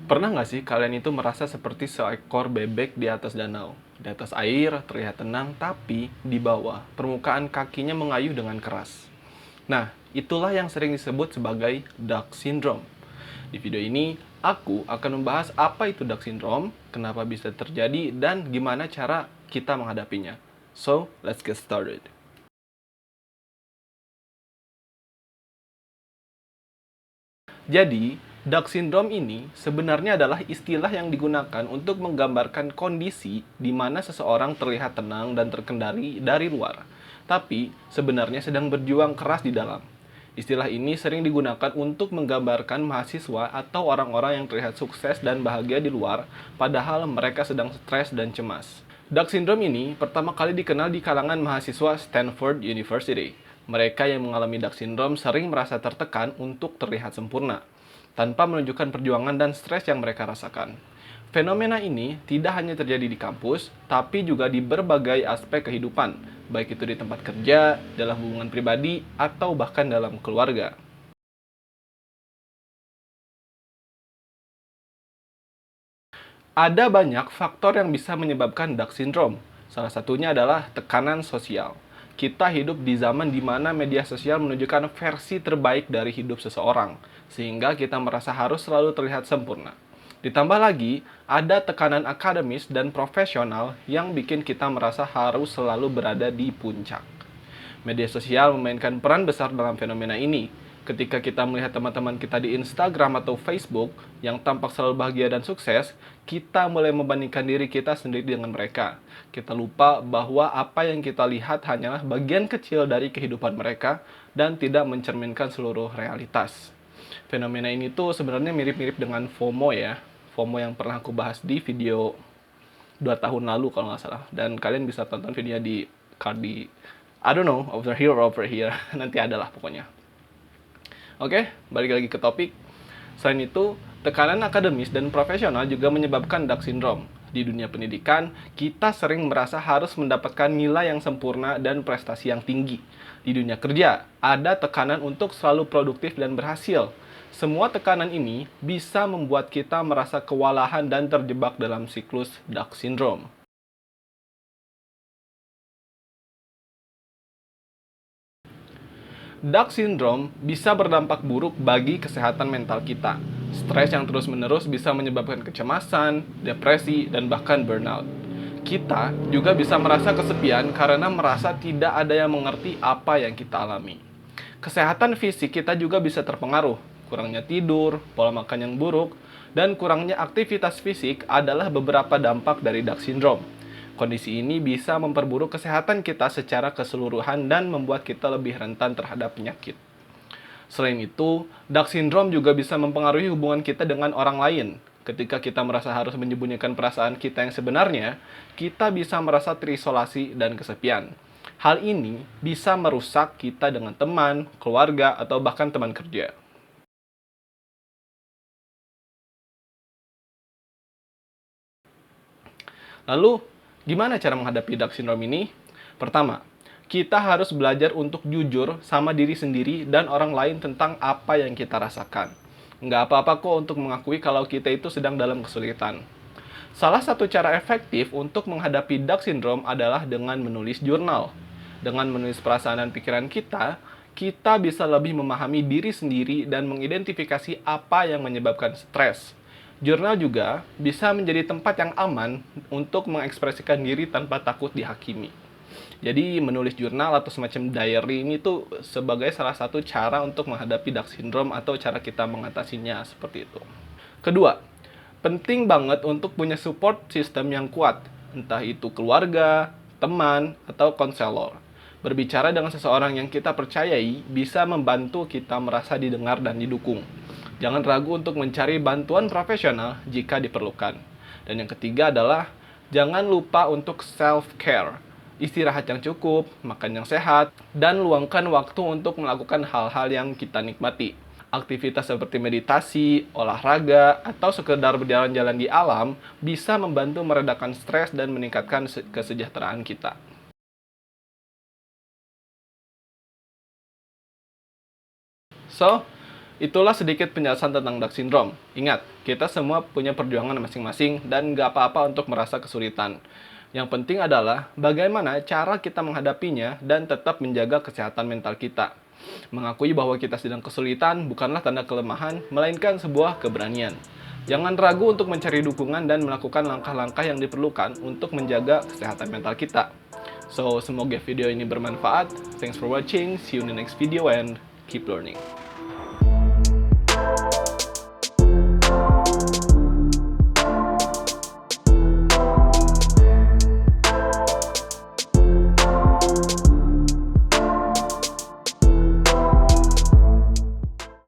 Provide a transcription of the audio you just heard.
Pernah nggak sih kalian itu merasa seperti seekor bebek di atas danau? Di atas air terlihat tenang, tapi di bawah permukaan kakinya mengayuh dengan keras. Nah, itulah yang sering disebut sebagai duck syndrome. Di video ini, aku akan membahas apa itu duck syndrome, kenapa bisa terjadi, dan gimana cara kita menghadapinya. So, let's get started. Jadi, duck syndrome ini sebenarnya adalah istilah yang digunakan untuk menggambarkan kondisi di mana seseorang terlihat tenang dan terkendali dari luar, tapi sebenarnya sedang berjuang keras di dalam. Istilah ini sering digunakan untuk menggambarkan mahasiswa atau orang-orang yang terlihat sukses dan bahagia di luar, padahal mereka sedang stres dan cemas. Duck syndrome ini pertama kali dikenal di kalangan mahasiswa Stanford University. Mereka yang mengalami Duck syndrome sering merasa tertekan untuk terlihat sempurna, tanpa menunjukkan perjuangan dan stres yang mereka rasakan. Fenomena ini tidak hanya terjadi di kampus, tapi juga di berbagai aspek kehidupan, baik itu di tempat kerja, dalam hubungan pribadi, atau bahkan dalam keluarga. Ada banyak faktor yang bisa menyebabkan Duck syndrome. Salah satunya adalah tekanan sosial. Kita hidup di zaman di mana media sosial menunjukkan versi terbaik dari hidup seseorang, sehingga kita merasa harus selalu terlihat sempurna. Ditambah lagi, ada tekanan akademis dan profesional yang bikin kita merasa harus selalu berada di puncak. Media sosial memainkan peran besar dalam fenomena ini. Ketika kita melihat teman-teman kita di Instagram atau Facebook yang tampak selalu bahagia dan sukses, kita mulai membandingkan diri kita sendiri dengan mereka. Kita lupa bahwa apa yang kita lihat hanyalah bagian kecil dari kehidupan mereka dan tidak mencerminkan seluruh realitas. Fenomena ini tuh sebenarnya mirip-mirip dengan FOMO ya. FOMO yang pernah aku bahas di video 2 tahun lalu kalau nggak salah. Dan kalian bisa tonton videonya di card di I don't know, over here or over here. Nanti ada lah pokoknya. Oke, balik lagi ke topik. Selain itu, tekanan akademis dan profesional juga menyebabkan Duck syndrome. Di dunia pendidikan, kita sering merasa harus mendapatkan nilai yang sempurna dan prestasi yang tinggi. Di dunia kerja, ada tekanan untuk selalu produktif dan berhasil. Semua tekanan ini bisa membuat kita merasa kewalahan dan terjebak dalam siklus Duck syndrome. Duck syndrome bisa berdampak buruk bagi kesehatan mental kita. Stres yang terus-menerus bisa menyebabkan kecemasan, depresi, dan bahkan burnout. Kita juga bisa merasa kesepian karena merasa tidak ada yang mengerti apa yang kita alami. Kesehatan fisik kita juga bisa terpengaruh. Kurangnya tidur, pola makan yang buruk, dan kurangnya aktivitas fisik adalah beberapa dampak dari Duck syndrome. Kondisi ini bisa memperburuk kesehatan kita secara keseluruhan dan membuat kita lebih rentan terhadap penyakit. Selain itu, Duck syndrome juga bisa mempengaruhi hubungan kita dengan orang lain. Ketika kita merasa harus menyembunyikan perasaan kita yang sebenarnya, kita bisa merasa terisolasi dan kesepian. Hal ini bisa merusak kita dengan teman, keluarga, atau bahkan teman kerja. Lalu, gimana cara menghadapi Duck syndrome ini? Pertama, kita harus belajar untuk jujur sama diri sendiri dan orang lain tentang apa yang kita rasakan. Nggak apa-apa kok untuk mengakui kalau kita itu sedang dalam kesulitan. Salah satu cara efektif untuk menghadapi Duck syndrome adalah dengan menulis jurnal. Dengan menulis perasaan dan pikiran kita, kita bisa lebih memahami diri sendiri dan mengidentifikasi apa yang menyebabkan stres. Jurnal juga bisa menjadi tempat yang aman untuk mengekspresikan diri tanpa takut dihakimi. Jadi menulis jurnal atau semacam diary ini tuh sebagai salah satu cara untuk menghadapi Duck syndrome atau cara kita mengatasinya seperti itu. Kedua, penting banget untuk punya support system yang kuat, entah itu keluarga, teman, atau konselor. Berbicara dengan seseorang yang kita percayai bisa membantu kita merasa didengar dan didukung. Jangan ragu untuk mencari bantuan profesional jika diperlukan. Dan yang ketiga adalah jangan lupa untuk self-care. Istirahat yang cukup, makan yang sehat, dan luangkan waktu untuk melakukan hal-hal yang kita nikmati. Aktivitas seperti meditasi, olahraga, atau sekedar berjalan-jalan di alam bisa membantu meredakan stres dan meningkatkan kesejahteraan kita. So, Itulah sedikit penjelasan tentang Down syndrome. Ingat, kita semua punya perjuangan masing-masing dan nggak apa-apa untuk merasa kesulitan. Yang penting adalah bagaimana cara kita menghadapinya dan tetap menjaga kesehatan mental kita. Mengakui bahwa kita sedang kesulitan bukanlah tanda kelemahan, melainkan sebuah keberanian. Jangan ragu untuk mencari dukungan dan melakukan langkah-langkah yang diperlukan untuk menjaga kesehatan mental kita. So, semoga video ini bermanfaat. Thanks for watching. See you in the next video and keep learning.